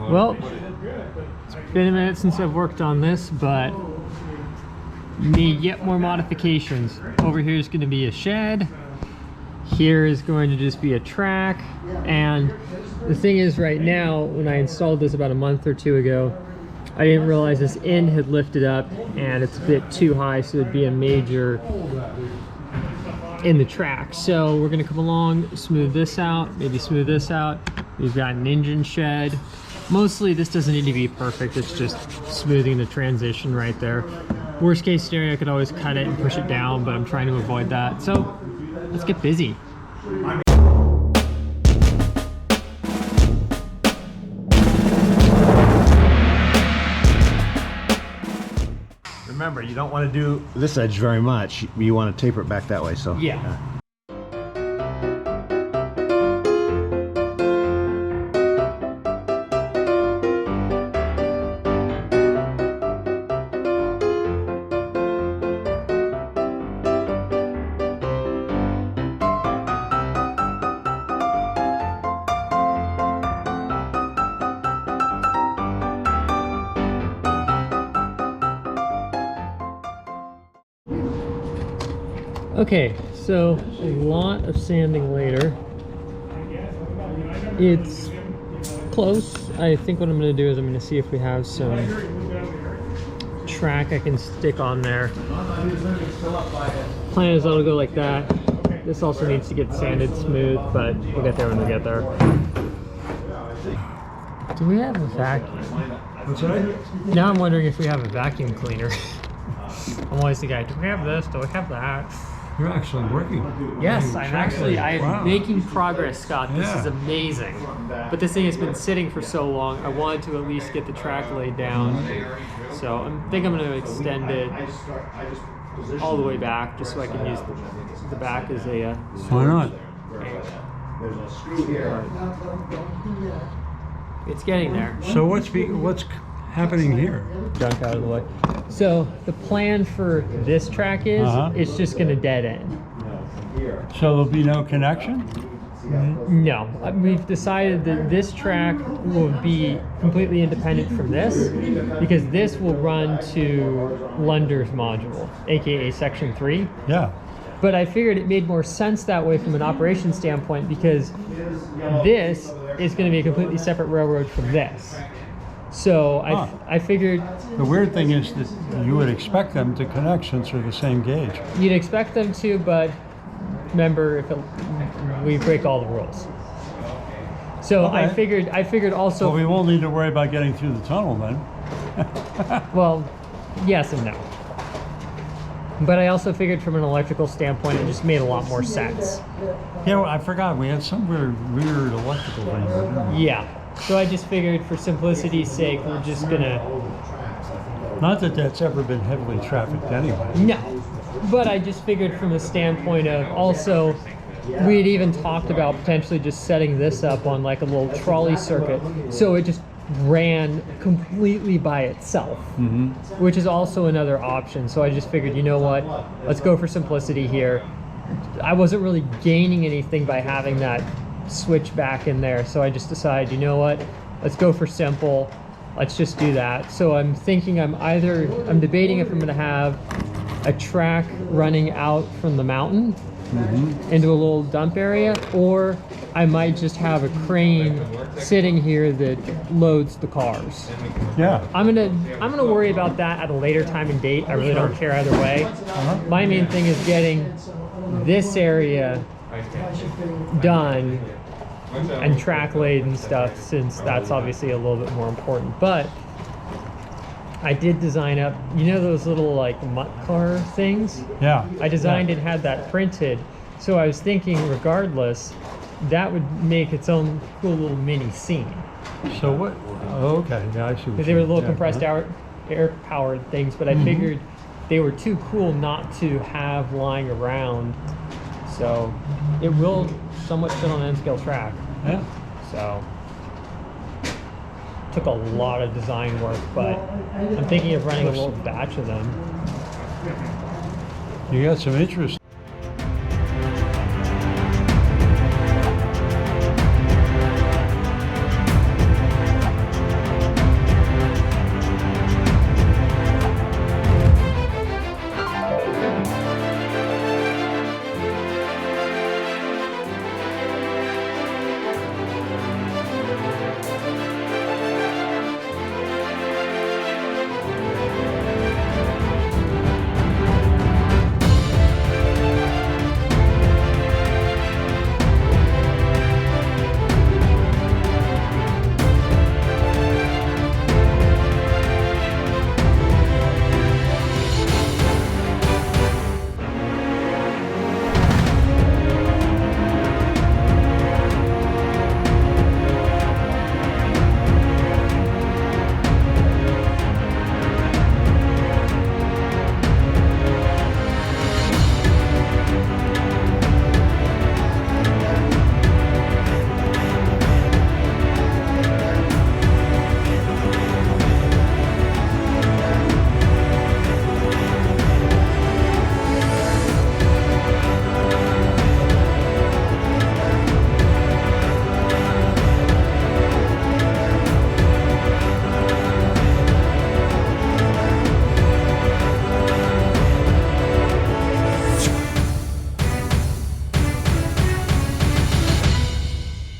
Well, it's been a minute since I've worked on this, but need yet more modifications. Over here is going to be a shed. Here is going to just be a track. And the thing is, right now, when I installed this about a month or two ago, I didn't realize this end had lifted up and it's a bit too high, so it'd be a major in the track. So we're going to come along, smooth this out, maybe smooth this out. We've got an engine shed. Mostly this doesn't need to be perfect, it's just smoothing the transition right there. Worst case scenario, I could always cut it and push it down, but I'm trying to avoid that. So let's get busy. Remember, you don't want to do this edge very much. You want to taper it back that way. So yeah. Okay, so a lot of sanding later. It's close. I think what I'm going to do is I'm going to see if we have some track I can stick on there. Plan is that'll go like that. This also needs to get sanded smooth, but we'll get there when we get there. Do we have a vacuum? What's that? Now I'm wondering if we have a vacuum cleaner. I'm always the guy, do we have this? Do we have that? You're actually working. Yes, I'm making progress, Scott. This is amazing. But this thing has been sitting for so long, I wanted to at least get the track laid down. So I think I'm going to extend it all the way back, just so I can use the back as a... Why not? It's getting there. So what's happening here? Junk out of the way. So the plan for this track is it's just going to dead end. So there'll be no connection? No, we've decided that this track will be completely independent from this, because this will run to Lunder's module, aka section 3. Yeah. But I figured it made more sense that way from an operation standpoint, because this is going to be a completely separate railroad from this. So I figured... The weird thing is that you would expect them to connect since they're the same gauge. You'd expect them to, but remember, we break all the rules. So okay. I figured also... Well, we won't need to worry about getting through the tunnel then. Well, yes and no. But I also figured from an electrical standpoint, it just made a lot more sense. Yeah, well, I forgot. We had some weird electrical thing, didn't we? Yeah. So I just figured for simplicity's sake, we're just gonna... Not that that's ever been heavily trafficked anyway. No. But I just figured from the standpoint of also, we had even talked about potentially just setting this up on like a little trolley circuit. So it just ran completely by itself, which is also another option. So I just figured, you know what, let's go for simplicity here. I wasn't really gaining anything by having that switchback in there, so I just decided, you know what, let's go for simple, let's just do that. So I'm thinking I'm debating if I'm going to have a track running out from the mountain into a little dump area, or I might just have a crane sitting here that loads the cars. Yeah. I'm gonna worry about that at a later time and date. I really don't care either way. My main thing is getting this area done and track laid and stuff, since that's obviously a little bit more important. But I did design up, you know those little like mutt car things? Yeah. I designed and had that printed. So I was thinking, regardless, that would make its own cool little mini scene. So what? Oh, okay. Yeah, I see. Because they were little compressed air powered things, but I figured they were too cool not to have lying around. So it will somewhat fit on an N-scale track. Yeah. So took a lot of design work, but I'm thinking of running a little batch of them. You got some interest.